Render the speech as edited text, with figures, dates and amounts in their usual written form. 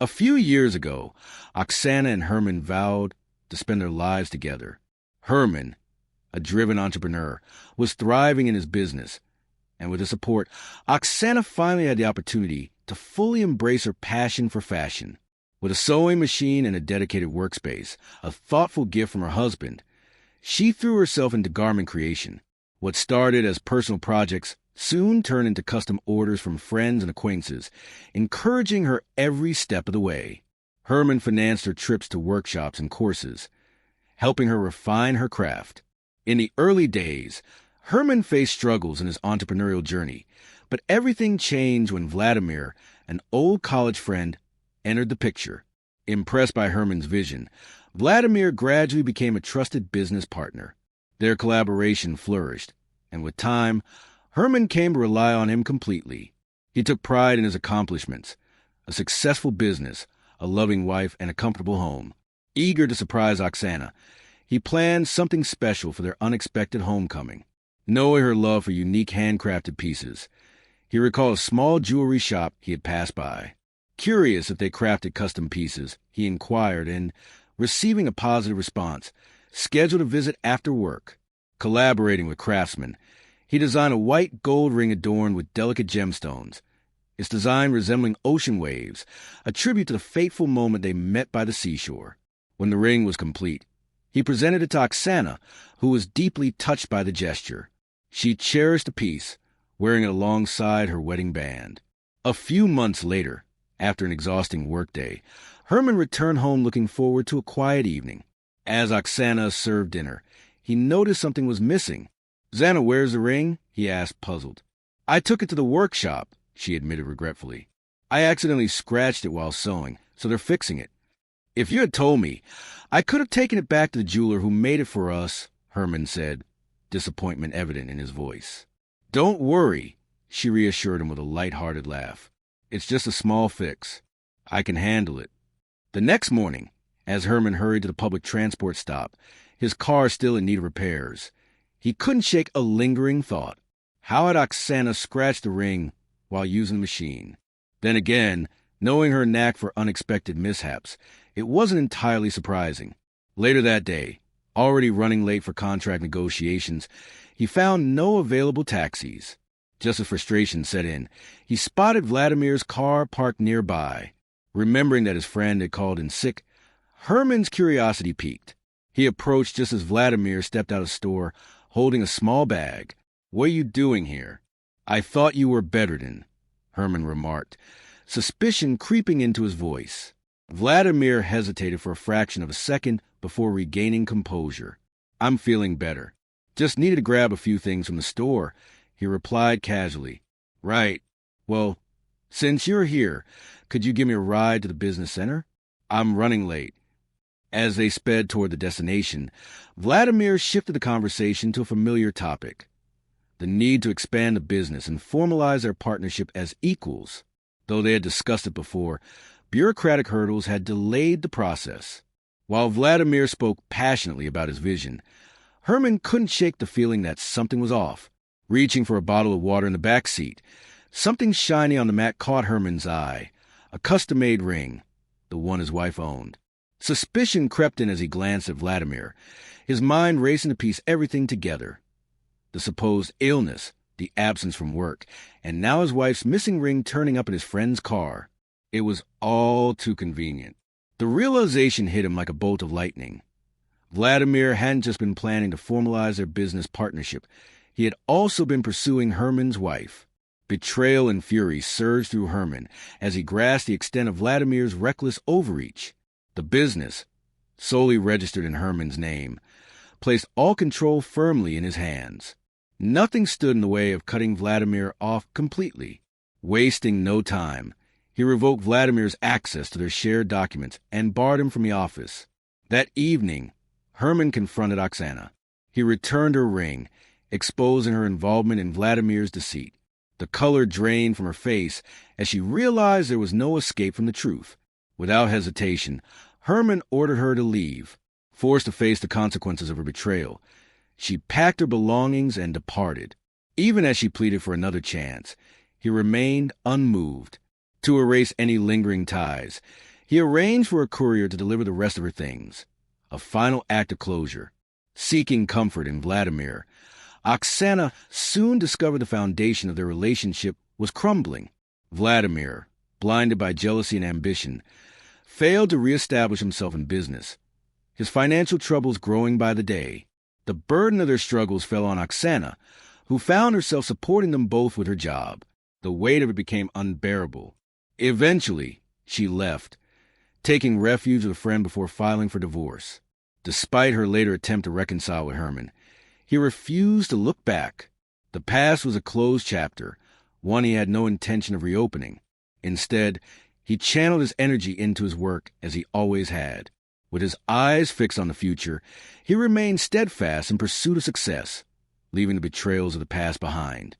A few years ago, Oksana and Herman vowed to spend their lives together. Herman, a driven entrepreneur, was thriving in his business, and with his support, Oksana finally had the opportunity to fully embrace her passion for fashion. With a sewing machine and a dedicated workspace, a thoughtful gift from her husband, she threw herself into garment creation. What started as personal projects soon turned into custom orders from friends and acquaintances, encouraging her every step of the way. Herman financed her trips to workshops and courses, helping her refine her craft. In the early days, Herman faced struggles in his entrepreneurial journey, but everything changed when Vladimir, an old college friend, entered the picture. Impressed by Herman's vision, Vladimir gradually became a trusted business partner. Their collaboration flourished, and with time, Herman came to rely on him completely. He took pride in his accomplishments, a successful business, a loving wife, and a comfortable home. Eager to surprise Oksana, he planned something special for their unexpected homecoming. Knowing her love for unique handcrafted pieces, he recalled a small jewelry shop he had passed by. Curious if they crafted custom pieces, he inquired and, receiving a positive response, scheduled a visit after work. Collaborating with craftsmen, he designed a white gold ring adorned with delicate gemstones, its design resembling ocean waves, a tribute to the fateful moment they met by the seashore. When the ring was complete, he presented it to Oksana, who was deeply touched by the gesture. She cherished the piece, wearing it alongside her wedding band. A few months later, after an exhausting workday, Herman returned home looking forward to a quiet evening. As Oksana served dinner, he noticed something was missing. "Xana, where's the ring?" he asked, puzzled. "I took it to the workshop," she admitted regretfully. "I accidentally scratched it while sewing, so they're fixing it." "If you had told me, I could have taken it back to the jeweler who made it for us," Herman said, disappointment evident in his voice. "Don't worry," she reassured him with a light-hearted laugh. "It's just a small fix. I can handle it." The next morning, as Herman hurried to the public transport stop, his car still in need of repairs, he couldn't shake a lingering thought. How had Oksana scratched the ring while using the machine? Then again, knowing her knack for unexpected mishaps, it wasn't entirely surprising. Later that day, already running late for contract negotiations, he found no available taxis. Just as frustration set in, he spotted Vladimir's car parked nearby. Remembering that his friend had called in sick, Herman's curiosity piqued. He approached just as Vladimir stepped out of the store, holding a small bag. "What are you doing here?" "I thought you were bedridden," Herman remarked, suspicion creeping into his voice. Vladimir hesitated for a fraction of a second before regaining composure. "I'm feeling better. Just needed to grab a few things from the store," he replied casually. "Right. Well, since you're here, could you give me a ride to the business center? I'm running late." As they sped toward the destination, Vladimir shifted the conversation to a familiar topic: the need to expand the business and formalize their partnership as equals. Though they had discussed it before, bureaucratic hurdles had delayed the process. While Vladimir spoke passionately about his vision, Herman couldn't shake the feeling that something was off. Reaching for a bottle of water in the back seat, something shiny on the mat caught Herman's eye: a custom-made ring, the one his wife owned. Suspicion crept in as he glanced at Vladimir, his mind racing to piece everything together. The supposed illness, the absence from work, and now his wife's missing ring turning up in his friend's car. It was all too convenient. The realization hit him like a bolt of lightning. Vladimir hadn't just been planning to formalize their business partnership. He had also been pursuing Herman's wife. Betrayal and fury surged through Herman as he grasped the extent of Vladimir's reckless overreach. The business, solely registered in Herman's name, placed all control firmly in his hands. Nothing stood in the way of cutting Vladimir off completely. Wasting no time, he revoked Vladimir's access to their shared documents and barred him from the office. That evening, Herman confronted Oksana. He returned her ring, exposing her involvement in Vladimir's deceit. The color drained from her face as she realized there was no escape from the truth. Without hesitation, Herman ordered her to leave. Forced to face the consequences of her betrayal, she packed her belongings and departed. Even as she pleaded for another chance, he remained unmoved. To erase any lingering ties, He arranged for a courier to deliver the rest of her things, a final act of closure. Seeking comfort in Vladimir, Oksana soon discovered the foundation of their relationship was crumbling. Vladimir, blinded by jealousy and ambition, failed to reestablish himself in business, his financial troubles growing by the day. The burden of their struggles fell on Oksana, who found herself supporting them both with her job. The weight of it became unbearable. Eventually, she left, taking refuge with a friend before filing for divorce. Despite her later attempt to reconcile with Herman, he refused to look back. The past was a closed chapter, one he had no intention of reopening. Instead, he channeled his energy into his work as he always had. With his eyes fixed on the future, he remained steadfast in pursuit of success, leaving the betrayals of the past behind.